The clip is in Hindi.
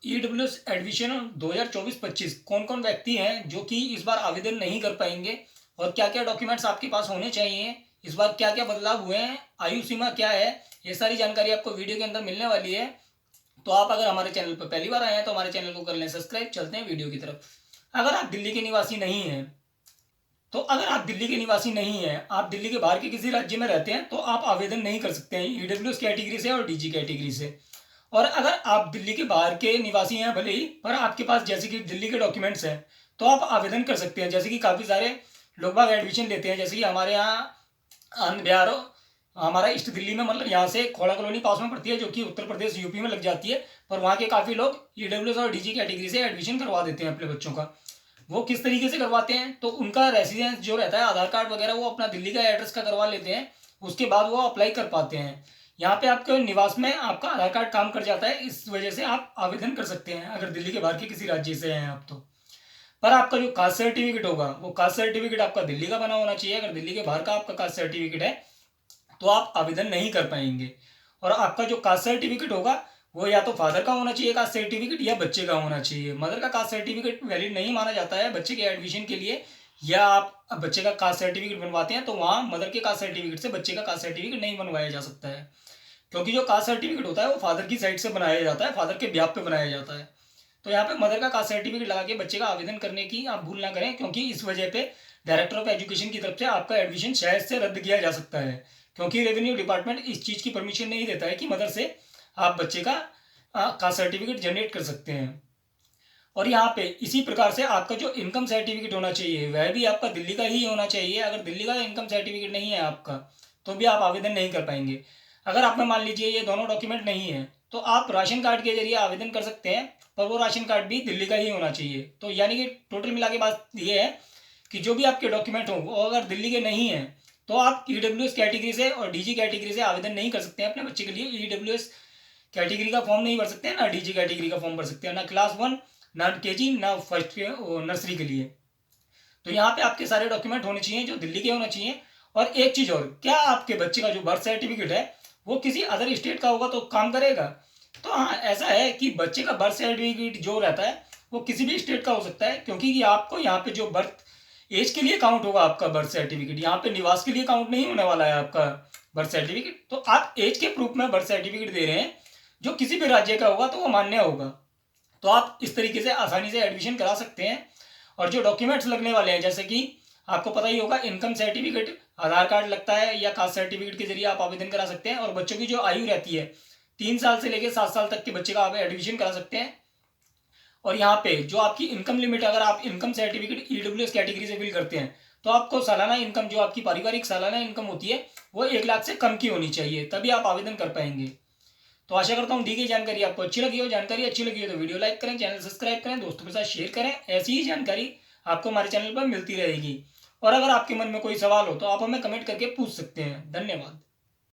ईडब्ल्यूएस एडमिशन 2024-25 कौन कौन व्यक्ति हैं जो कि इस बार आवेदन नहीं कर पाएंगे और क्या क्या डॉक्यूमेंट्स आपके पास होने चाहिए, इस बार क्या क्या बदलाव हुए हैं, आयु सीमा क्या है, ये सारी जानकारी आपको वीडियो के अंदर मिलने वाली है। तो आप अगर हमारे चैनल पर पहली बार आए हैं तो हमारे चैनल को कर लें सब्सक्राइब। चलते हैं वीडियो की तरफ। अगर आप दिल्ली के निवासी नहीं हैं अगर आप दिल्ली के निवासी नहीं हैं, आप दिल्ली के बाहर के किसी राज्य में रहते हैं तो आप आवेदन नहीं कर सकते हैं ईडब्ल्यूएस कैटेगरी से और डीजी कैटेगरी से। और अगर आप दिल्ली के बाहर के निवासी हैं भले ही, पर आपके पास जैसे कि दिल्ली के डॉक्यूमेंट्स हैं तो आप आवेदन कर सकते हैं। जैसे कि काफ़ी सारे लोग बाग एडमिशन लेते हैं, जैसे कि हमारे यहाँ आनंद बिहार हमारा ईस्ट दिल्ली में, मतलब यहाँ से खोड़ा कॉलोनी पास में पड़ती है जो कि उत्तर प्रदेश यूपी में लग जाती है। पर वहाँ के काफ़ी लोग ईडब्ल्यूएस और डीजी कैटेगरी से एडमिशन करवा देते हैं अपने बच्चों का। वो किस तरीके से करवाते हैं तो उनका रेसिडेंस जो रहता है, आधार कार्ड वगैरह वो अपना दिल्ली का एड्रेस का करवा लेते हैं। उसके बाद वो अप्लाई कर पाते हैं। यहाँ पे आपके निवास में आपका आधार कार्ड काम कर जाता है, इस वजह से आप आवेदन कर सकते हैं अगर दिल्ली के बाहर के किसी राज्य से हैं आप तो। पर आपका जो कास्ट सर्टिफिकेट होगा वो कास्ट सर्टिफिकेट आपका दिल्ली का बना होना चाहिए। अगर दिल्ली के बाहर का आपका कास्ट सर्टिफिकेट है तो आप आवेदन नहीं कर पाएंगे। और आपका जो कास्ट सर्टिफिकेट होगा वो या तो फादर का होना चाहिए कास्ट सर्टिफिकेट या बच्चे का होना चाहिए। मदर का कास्ट सर्टिफिकेट वैलिड नहीं माना जाता है बच्चे के एडमिशन के लिए। या आप बच्चे का कास्ट सर्टिफिकेट बनवाते हैं तो वहाँ मदर के कास्ट सर्टिफिकेट से बच्चे का कास्ट सर्टिफिकेट नहीं बनवाया जा सकता है, क्योंकि जो कास्ट सर्टिफिकेट होता है वो फादर की साइड से बनाया जाता है, फादर के ब्याह पे बनाया जाता है। तो यहाँ पे मदर का कास्ट सर्टिफिकेट लगा के बच्चे का आवेदन करने की आप भूल ना करें, क्योंकि इस वजह पे डायरेक्टर ऑफ एजुकेशन की तरफ से आपका एडमिशन शायद से रद्द किया जा सकता है, क्योंकि रेवेन्यू डिपार्टमेंट इस चीज़ की परमिशन नहीं देता है कि मदर से आप बच्चे का कास्ट सर्टिफिकेट जनरेट कर सकते हैं। और यहाँ पे इसी प्रकार से आपका जो इनकम सर्टिफिकेट होना चाहिए वह भी आपका दिल्ली का ही होना चाहिए। अगर दिल्ली का इनकम सर्टिफिकेट नहीं है आपका तो भी आप आवेदन नहीं कर पाएंगे। अगर आप में मान लीजिए ये दोनों डॉक्यूमेंट नहीं है तो आप राशन कार्ड के जरिए आवेदन कर सकते हैं, पर वो राशन कार्ड भी दिल्ली का ही होना चाहिए। तो यानी कि टोटल मिला के बात ये है कि जो भी आपके डॉक्यूमेंट हो वो अगर दिल्ली के नहीं हैं तो आप ईडब्ल्यूएस कैटेगरी से और डीजी कैटेगरी से आवेदन नहीं कर सकते हैं अपने बच्चे के लिए। ईडब्ल्यूएस कैटेगरी का फॉर्म नहीं भर सकते हैं, ना डीजी कैटेगरी का फॉर्म भर सकते हैं, ना क्लास 1 ना केजी ना फर्स्ट नर्सरी के लिए। तो यहाँ पे आपके सारे डॉक्यूमेंट होने चाहिए जो दिल्ली के होने चाहिए। और एक चीज़ और, क्या आपके बच्चे का जो बर्थ सर्टिफिकेट है वो किसी अदर स्टेट का होगा तो काम करेगा? तो हाँ, ऐसा है कि बच्चे का बर्थ सर्टिफिकेट जो रहता है वो किसी भी स्टेट का हो सकता है, क्योंकि आपको यहाँ पे जो बर्थ एज के लिए काउंट होगा आपका बर्थ सर्टिफिकेट, यहाँ पे निवास के लिए काउंट नहीं होने वाला है आपका बर्थ सर्टिफिकेट। तो आप एज के प्रूफ में बर्थ सर्टिफिकेट दे रहे हैं जो किसी भी राज्य का होगा तो वो मान्य होगा। तो आप इस तरीके से आसानी से एडमिशन करा सकते हैं। और जो डॉक्यूमेंट्स लगने वाले हैं, जैसे कि आपको पता ही होगा इनकम सर्टिफिकेट, आधार कार्ड लगता है, या कास्ट सर्टिफिकेट के जरिए आप आवेदन करा सकते हैं। और बच्चों की जो आयु रहती है 3 साल से लेकर 7 साल तक के बच्चे का आप एडमिशन करा सकते हैं। और यहाँ पे जो आपकी इनकम लिमिट, अगर आप इनकम सर्टिफिकेट ईडब्ल्यूएस कैटेगरी से फिल करते हैं तो आपको सालाना इनकम, जो आपकी पारिवारिक सालाना इनकम होती है वो 1 लाख से कम की होनी चाहिए, तभी आप आवेदन कर पाएंगे। तो आशा करता हूँ दी गई जानकारी आपको अच्छी लगी हो। जानकारी अच्छी लगी हो तो वीडियो लाइक करें, चैनल सब्सक्राइब करें, दोस्तों के साथ शेयर करें। ऐसी ही जानकारी आपको हमारे चैनल पर मिलती रहेगी। और अगर आपके मन में कोई सवाल हो तो आप हमें कमेंट करके पूछ सकते हैं। धन्यवाद।